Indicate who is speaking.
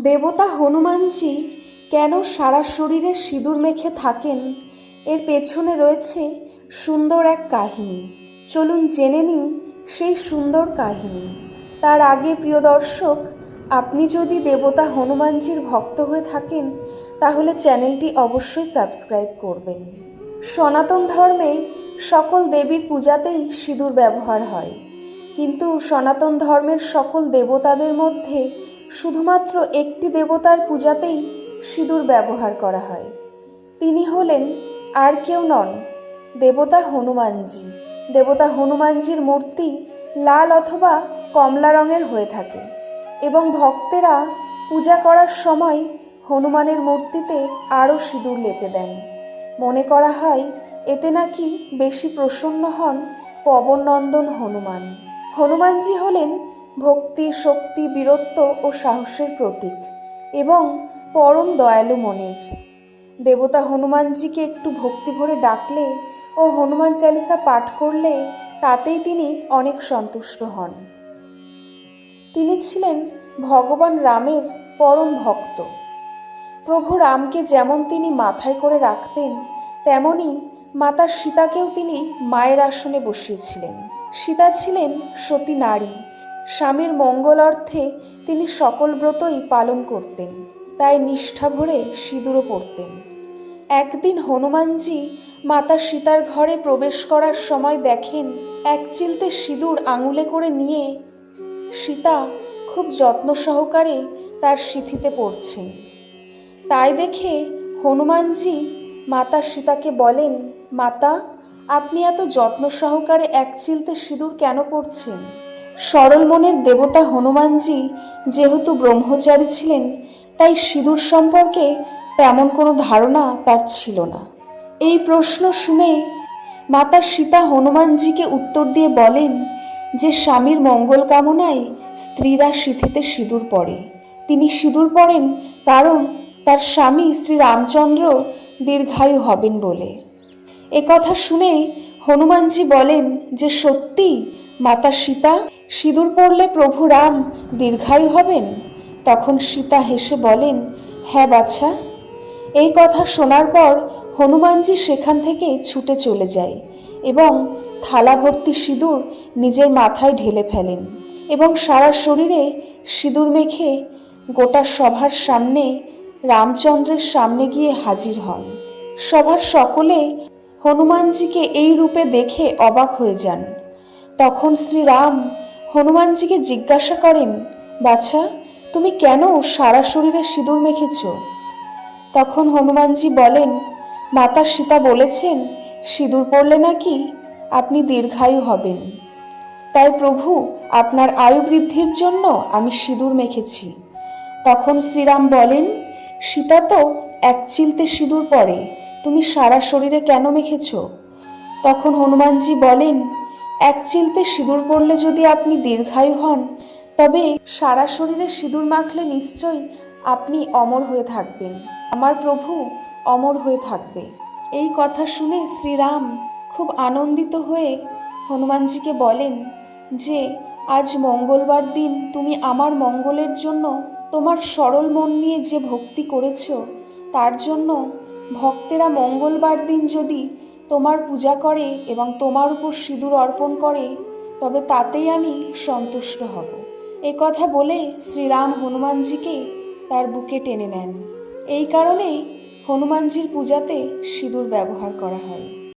Speaker 1: দেবতা হনুমানজি কেন সারা শরীরে সিঁদুর মেখে থাকেন, এর পেছনে রয়েছে সুন্দর এক কাহিনী। চলুন জেনে নিই সেই সুন্দর কাহিনী। তার আগে প্রিয় দর্শক, আপনি যদি দেবতা হনুমানজির ভক্ত হয়ে থাকেন তাহলে চ্যানেলটি অবশ্যই সাবস্ক্রাইব করবেন। সনাতন ধর্মে সকল দেবীর পূজাতেই সিঁদুর ব্যবহার হয়, কিন্তু সনাতন ধর্মের সকল দেবতাদের মধ্যে শুধুমাত্র একটি দেবতার পূজাতেই সিঁদুর ব্যবহার করা হয়। তিনি হলেন আর কেউ নন, দেবতা হনুমানজি। দেবতা হনুমানজির মূর্তি লাল অথবা কমলা রঙের হয়ে থাকে এবং ভক্তেরা পূজা করার সময় হনুমানের মূর্তিতে আরও সিঁদুর লেপে দেন। মনে করা হয় এতে নাকি বেশি প্রসন্ন হন পবননন্দন হনুমান। হনুমানজি হলেন ভক্তি, শক্তি, বীরত্ব ও সাহসের প্রতীক এবং পরম দয়ালু মনের। দেবতা হনুমানজিকে একটু ভক্তি ভরে ডাকলে ও হনুমান চালিসা পাঠ করলে তাতেই তিনি অনেক সন্তুষ্ট হন। তিনি ছিলেন ভগবান রামের পরম ভক্ত। প্রভু রামকে যেমন তিনি মাথায় করে রাখতেন, তেমনি মাতা সীতাকেও তিনি মায়ের আসনে বসিয়েছিলেন। সীতা ছিলেন সতী নারী। স্বামীর মঙ্গল অর্থে তিনি সকল ব্রতই পালন করতেন, তাই নিষ্ঠা ভরে সিঁদুরও পরতেন। একদিন হনুমানজি মাতা সীতার ঘরে প্রবেশ করার সময় দেখেন এক চিলতে সিঁদুর আঙুলে করে নিয়ে সীতা খুব যত্ন সহকারে তার সিঁথিতে পড়ছেন। তাই দেখে হনুমানজি মাতা সীতাকে বলেন, মাতা, আপনি এত যত্ন সহকারে এক চিলতে সিঁদুর কেন পড়ছেন? সরল মনের দেবতা হনুমানজি যেহেতু ব্রহ্মচারী ছিলেন, তাই সিঁদুর সম্পর্কে তেমন কোনো ধারণা তার ছিল না। এই প্রশ্ন শুনে মাতা সীতা হনুমানজিকে উত্তর দিয়ে বলেন যে স্বামীর মঙ্গল কামনায় স্ত্রীরা সিঁথিতে সিঁদুর পরে। তিনি সিঁদুর পরেন কারণ তার স্বামী শ্রী রামচন্দ্র দীর্ঘায়ু হবেন বলে। কথা শুনে হনুমানজি বলেন যে সত্যি মাতা সীতা, সিঁদুর পরলে প্রভু রাম দীর্ঘায়ু হবেন? তখন সীতা হেসে বলেন, হ্যাঁ বাছা। এই কথা শোনার পর হনুমানজি সেখান থেকে ছুটে চলে যায় এবং থালা ভর্তি সিঁদুর নিজের মাথায় ঢেলে ফেলেন এবং সারা শরীরে সিঁদুর মেখে গোটা সভার সামনে রামচন্দ্রের সামনে গিয়ে হাজির হন। সভার সকলে হনুমানজিকে এই রূপে দেখে অবাক হয়ে যান। তখন শ্রীরাম হনুমানজিকে জিজ্ঞাসা করেন, বাছা, তুমি কেন সারা শরীরে সিঁদুর মেখেছ? তখন হনুমানজি বলেন, মাতা সীতা বলেছেন সিঁদুর পরলে নাকি আপনি দীর্ঘায়ু হবেন, তাই প্রভু আপনার আয়ু বৃদ্ধির জন্য আমি সিঁদুর মেখেছি। তখন শ্রীরাম বলেন, সীতা তো এক চিলতে সিঁদুর পরে, তুমি সারা শরীরে কেন মেখেছ? তখন হনুমানজি বলেন, এক চিলতে সিঁদুর পরলে যদি আপনি দীর্ঘায়ু হন, তবে সারা শরীরে সিঁদুর মাখলে নিশ্চয়ই আপনি অমর হয়ে থাকবেন, আমার প্রভু অমর হয়ে থাকবে। এই কথা শুনে শ্রীরাম খুব আনন্দিত হয়ে হনুমানজিকে বলেন যে আজ মঙ্গলবার দিন তুমি আমার মঙ্গলের জন্য তোমার সরল মন নিয়ে যে ভক্তি করেছ, তার জন্য ভক্তেরা মঙ্গলবার দিন যদি তোমার পূজা করে এবং তোমার উপর সিঁদুর অর্পণ করে, তবে তাতেই আমি সন্তুষ্ট হব। এ কথা বলে শ্রীরাম হনুমানজিকে তার বুকে টেনে নেন। এই কারণে হনুমানজির পূজাতে সিঁদুর ব্যবহার করা হয়।